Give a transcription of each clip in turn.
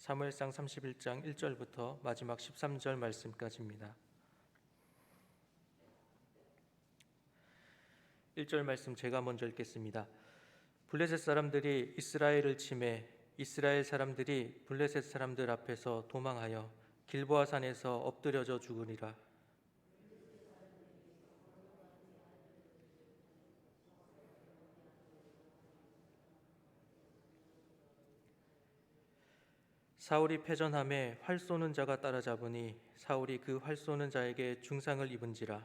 사무엘상 31장 1절부터 마지막 13절 말씀까지입니다. 1절 말씀 제가 먼저 읽겠습니다. 블레셋 사람들이 이스라엘을 치매 이스라엘 사람들이 블레셋 사람들 앞에서 도망하여 길보아 산에서 엎드려져 죽으리라. 사울이 패전함에 활 쏘는 자가 따라잡으니 사울이 그 활 쏘는 자에게 중상을 입은지라.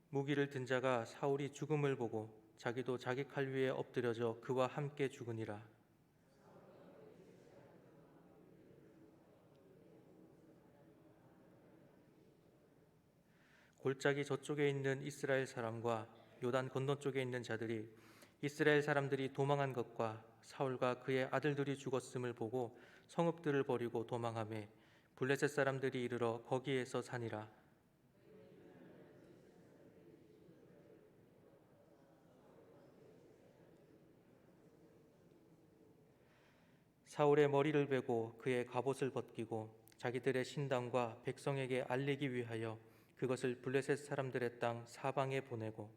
무기를 든 자가 사울이 죽음을 보고 자기도 자기 칼 위에 엎드려져 그와 함께 죽으니라. 골짜기 저쪽에 있는 이스라엘 사람과 요단 건너쪽에 있는 자들이 이스라엘 사람들이 도망한 것과 사울과 그의 아들들이 죽었음을 보고 성읍들을 버리고 도망하매 블레셋 사람들이 이르러 거기에서 사니라. 사울의 머리를 베고 그의 갑옷을 벗기고 자기들의 신당과 백성에게 알리기 위하여 그것을 블레셋 사람들의 땅 사방에 보내고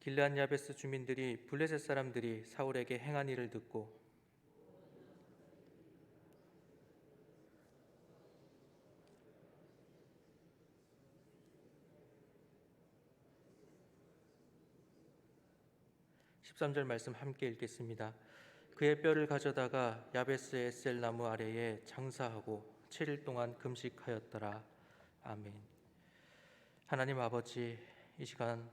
길르앗 야베스 주민들이 블레셋 사람들이 사울에게 행한 일을 듣고 13절 말씀 함께 읽겠습니다. 그의 뼈를 가져다가 야베스 에셀 나무 아래에 장사하고 7일 동안 금식하였더라. 아멘. 하나님 아버지, 이 시간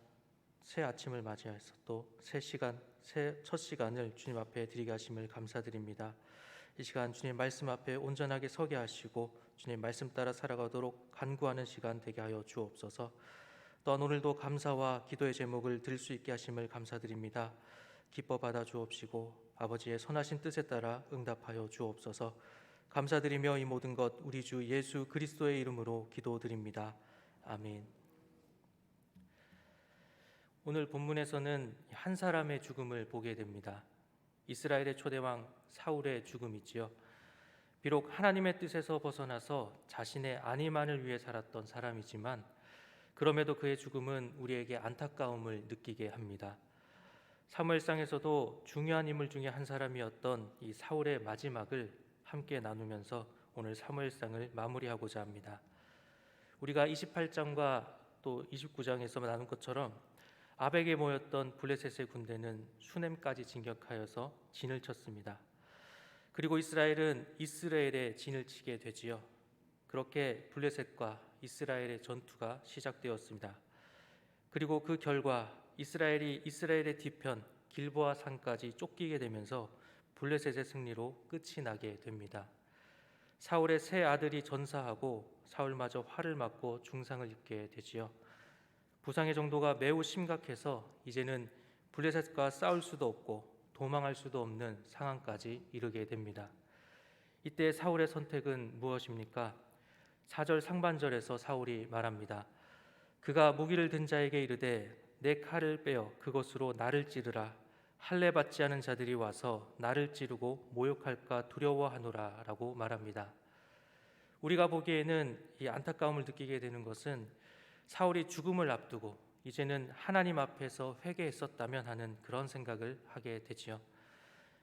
새 아침을 맞이해서 또 첫 시간을 주님 앞에 드리게 하심을 감사드립니다. 이 시간 주님 말씀 앞에 온전하게 서게 하시고 주님 말씀 따라 살아가도록 간구하는 시간 되게 하여 주옵소서. 또한 오늘도 감사와 기도의 제목을 들 수 있게 하심을 감사드립니다. 기뻐 받아 주옵시고 아버지의 선하신 뜻에 따라 응답하여 주옵소서. 감사드리며 이 모든 것 우리 주 예수 그리스도의 이름으로 기도드립니다. 아멘. 오늘 본문에서는 한 사람의 죽음을 보게 됩니다. 이스라엘의 초대왕 사울의 죽음이지요. 비록 하나님의 뜻에서 벗어나서 자신의 안위만을 위해 살았던 사람이지만 그럼에도 그의 죽음은 우리에게 안타까움을 느끼게 합니다. 사무엘상에서도 중요한 인물 중에 한 사람이었던 이 사울의 마지막을 함께 나누면서 오늘 사무엘상을 마무리하고자 합니다. 우리가 28장과 또 29장에서 나눈 것처럼 아벡에 모였던 블레셋의 군대는 수넴까지 진격하여서 진을 쳤습니다. 그리고 이스라엘은 이스라엘에 진을 치게 되지요. 그렇게 블레셋과 이스라엘의 전투가 시작되었습니다. 그리고 그 결과 이스라엘이 이스라엘의 뒤편 길보아 산까지 쫓기게 되면서 블레셋의 승리로 끝이 나게 됩니다. 사울의 세 아들이 전사하고 사울마저 활을 맞고 중상을 입게 되지요. 부상의 정도가 매우 심각해서 이제는 블레셋과 싸울 수도 없고 도망할 수도 없는 상황까지 이르게 됩니다. 이때 사울의 선택은 무엇입니까? 4절 상반절에서 사울이 말합니다. 그가 무기를 든 자에게 이르되 내 칼을 빼어 그것으로 나를 찌르라. 할례 받지 않은 자들이 와서 나를 찌르고 모욕할까 두려워하노라 라고 말합니다. 우리가 보기에는 이 안타까움을 느끼게 되는 것은 사울이 죽음을 앞두고 이제는 하나님 앞에서 회개했었다면 하는 그런 생각을 하게 되지요.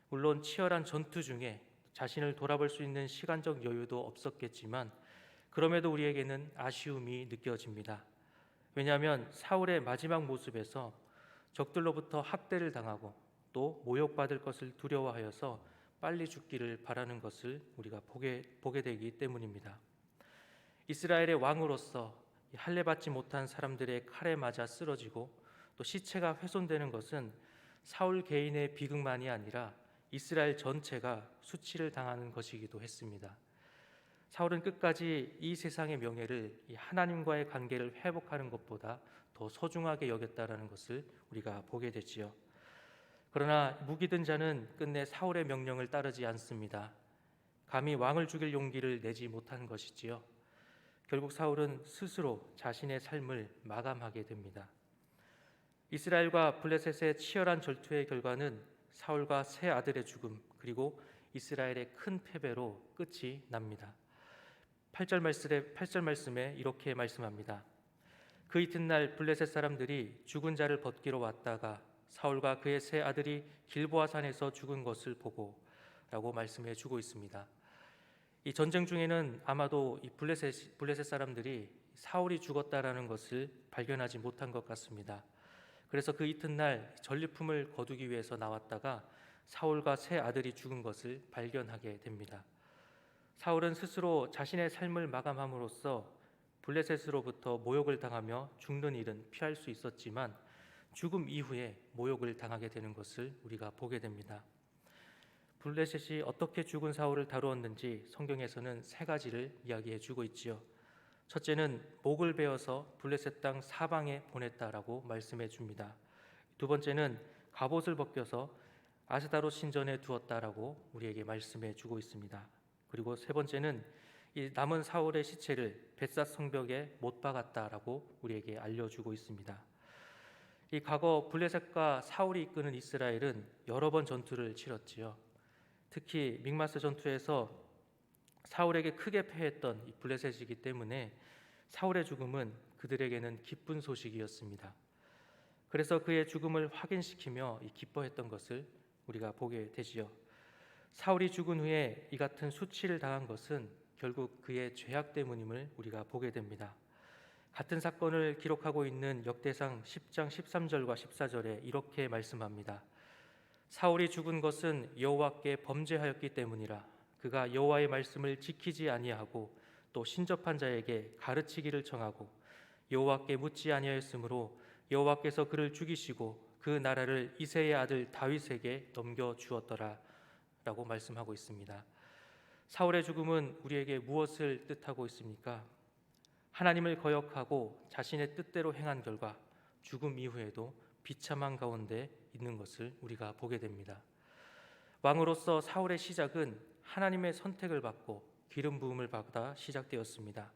물론 치열한 전투 중에 자신을 돌아볼 수 있는 시간적 여유도 없었겠지만 그럼에도 우리에게는 아쉬움이 느껴집니다. 왜냐하면 사울의 마지막 모습에서 적들로부터 학대를 당하고 또 모욕받을 것을 두려워하여서 빨리 죽기를 바라는 것을 우리가 보게 되기 때문입니다. 이스라엘의 왕으로서 할례받지 못한 사람들의 칼에 맞아 쓰러지고 또 시체가 훼손되는 것은 사울 개인의 비극만이 아니라 이스라엘 전체가 수치를 당하는 것이기도 했습니다. 사울은 끝까지 이 세상의 명예를, 이 하나님과의 관계를 회복하는 것보다 더 소중하게 여겼다라는 것을 우리가 보게 되지요. 그러나 무기든 자는 끝내 사울의 명령을 따르지 않습니다. 감히 왕을 죽일 용기를 내지 못한 것이지요. 결국 사울은 스스로 자신의 삶을 마감하게 됩니다. 이스라엘과 블레셋의 치열한 전투의 결과는 사울과 세 아들의 죽음, 그리고 이스라엘의 큰 패배로 끝이 납니다. 8절 말씀에 이렇게 말씀합니다. 그 이튿날 블레셋 사람들이 죽은 자를 벗기러 왔다가 사울과 그의 세 아들이 길보아 산에서 죽은 것을 보고 라고 말씀해 주고 있습니다. 이 전쟁 중에는 아마도 이 블레셋 사람들이 사울이 죽었다라는 것을 발견하지 못한 것 같습니다. 그래서 그 이튿날 전리품을 거두기 위해서 나왔다가 사울과 세 아들이 죽은 것을 발견하게 됩니다. 사울은 스스로 자신의 삶을 마감함으로써 블레셋으로부터 모욕을 당하며 죽는 일은 피할 수 있었지만 죽음 이후에 모욕을 당하게 되는 것을 우리가 보게 됩니다. 블레셋이 어떻게 죽은 사울을 다루었는지 성경에서는 세 가지를 이야기해 주고 있지요. 첫째는 목을 베어서 블레셋 땅 사방에 보냈다라고 말씀해 줍니다. 두 번째는 갑옷을 벗겨서 아스다롯 신전에 두었다라고 우리에게 말씀해 주고 있습니다. 그리고 세 번째는 이 남은 사울의 시체를 벳삿 성벽에 못 박았다라고 우리에게 알려주고 있습니다. 이 과거 블레셋과 사울이 이끄는 이스라엘은 여러 번 전투를 치렀지요. 특히 믹마스 전투에서 사울에게 크게 패했던 이 블레셋이기 때문에 사울의 죽음은 그들에게는 기쁜 소식이었습니다. 그래서 그의 죽음을 확인시키며 기뻐했던 것을 우리가 보게 되지요. 사울이 죽은 후에 이 같은 수치를 당한 것은 결국 그의 죄악 때문임을 우리가 보게 됩니다. 같은 사건을 기록하고 있는 역대상 10장 13절과 14절에 이렇게 말씀합니다. 사울이 죽은 것은 여호와께 범죄하였기 때문이라. 그가 여호와의 말씀을 지키지 아니하고 또 신접한 자에게 가르치기를 청하고 여호와께 묻지 아니하였으므로 여호와께서 그를 죽이시고 그 나라를 이새의 아들 다윗에게 넘겨 주었더라 라고 말씀하고 있습니다. 사울의 죽음은 우리에게 무엇을 뜻하고 있습니까? 하나님을 거역하고 자신의 뜻대로 행한 결과 죽음 이후에도 비참한 가운데 있는 것을 우리가 보게 됩니다. 왕으로서 사울의 시작은 하나님의 선택을 받고 기름 부음을 받아 시작되었습니다.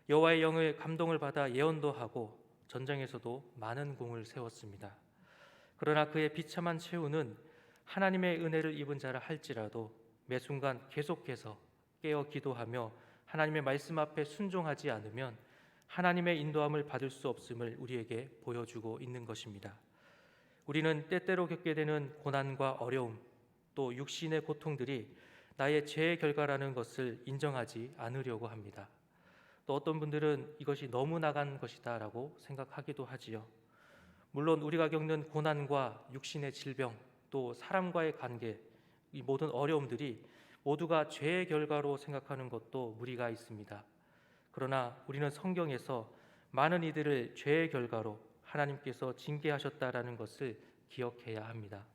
여호와의 영을 감동을 받아 예언도 하고 전쟁에서도 많은 공을 세웠습니다. 그러나 그의 비참한 최후는 하나님의 은혜를 입은 자라 할지라도 매 순간 계속해서 깨어 기도하며 하나님의 말씀 앞에 순종하지 않으면 하나님의 인도함을 받을 수 없음을 우리에게 보여주고 있는 것입니다. 우리는 때때로 겪게 되는 고난과 어려움, 또 육신의 고통들이 나의 죄의 결과라는 것을 인정하지 않으려고 합니다. 또 어떤 분들은 이것이 너무 나간 것이다라고 생각하기도 하지요. 물론 우리가 겪는 고난과 육신의 질병, 또 사람과의 관계, 이 모든 어려움들이 모두가 죄의 결과로 생각하는 것도 무리가 있습니다. 그러나 우리는 성경에서 많은 이들을 죄의 결과로 하나님께서 징계하셨다라는 것을 기억해야 합니다.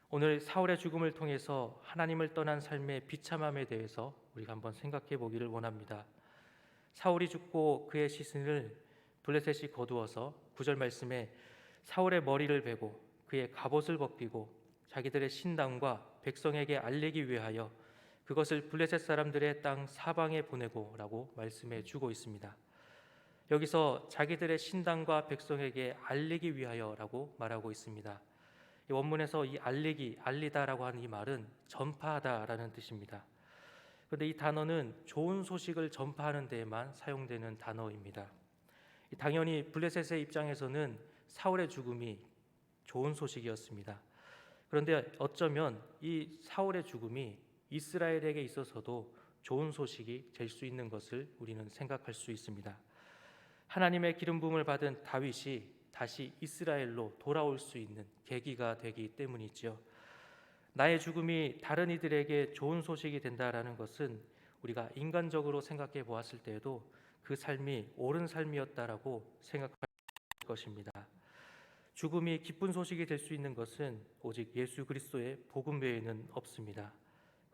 오늘 사울의 죽음을 통해서 하나님을 떠난 삶의 비참함에 대해서 우리가 한번 생각해 보기를 원합니다. 사울이 죽고 그의 시신을 블레셋이 거두어서 9절 말씀에 사울의 머리를 베고 그의 갑옷을 벗기고 자기들의 신당과 백성에게 알리기 위하여 그것을 블레셋 사람들의 땅 사방에 보내고 라고 말씀해 주고 있습니다. 여기서 자기들의 신당과 백성에게 알리기 위하여 라고 말하고 있습니다. 이 원문에서 이 알리기, 알리다라고 하는 이 말은 전파하다라는 뜻입니다. 그런데 이 단어는 좋은 소식을 전파하는 데에만 사용되는 단어입니다. 당연히 블레셋의 입장에서는 사울의 죽음이 좋은 소식이었습니다. 그런데 어쩌면 이 사울의 죽음이 이스라엘에게 있어서도 좋은 소식이 될 수 있는 것을 우리는 생각할 수 있습니다. 하나님의 기름 부음을 받은 다윗이 다시 이스라엘로 돌아올 수 있는 계기가 되기 때문이죠. 나의 죽음이 다른 이들에게 좋은 소식이 된다라는 것은 우리가 인간적으로 생각해 보았을 때에도 그 삶이 옳은 삶이었다라고 생각할 것입니다. 죽음이 기쁜 소식이 될 수 있는 것은 오직 예수 그리스도의 복음 외에는 없습니다.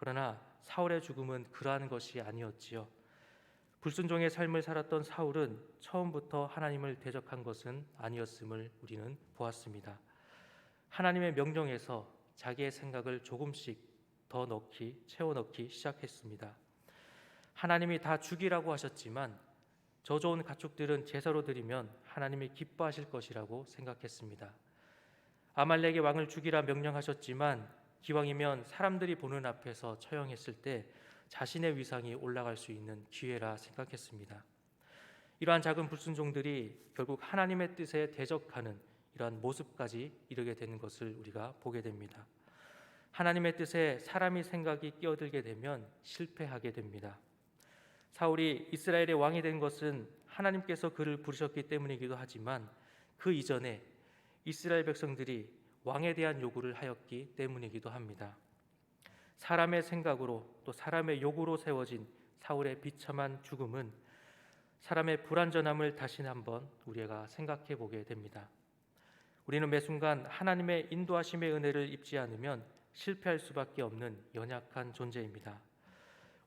그러나 사울의 죽음은 그러한 것이 아니었지요. 불순종의 삶을 살았던 사울은 처음부터 하나님을 대적한 것은 아니었음을 우리는 보았습니다. 하나님의 명령에서 자기의 생각을 조금씩 더 채워 넣기 시작했습니다. 하나님이 다 죽이라고 하셨지만 저 좋은 가축들은 제사로 드리면 하나님이 기뻐하실 것이라고 생각했습니다. 아말렉의 왕을 죽이라 명령하셨지만 기왕이면 사람들이 보는 앞에서 처형했을 때 자신의 위상이 올라갈 수 있는 기회라 생각했습니다. 이러한 작은 불순종들이 결국 하나님의 뜻에 대적하는 이러한 모습까지 이르게 되는 것을 우리가 보게 됩니다. 하나님의 뜻에 사람의 생각이 끼어들게 되면 실패하게 됩니다. 사울이 이스라엘의 왕이 된 것은 하나님께서 그를 부르셨기 때문이기도 하지만 그 이전에 이스라엘 백성들이 왕에 대한 요구를 하였기 때문이기도 합니다. 사람의 생각으로 또 사람의 요구로 세워진 사울의 비참한 죽음은 사람의 불완전함을 다시 한번 우리가 생각해 보게 됩니다. 우리는 매 순간 하나님의 인도하심의 은혜를 입지 않으면 실패할 수밖에 없는 연약한 존재입니다.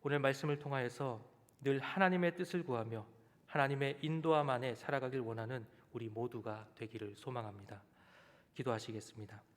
오늘 말씀을 통하여서 늘 하나님의 뜻을 구하며 하나님의 인도함 안에 살아가길 원하는 우리 모두가 되기를 소망합니다. 기도하시겠습니다.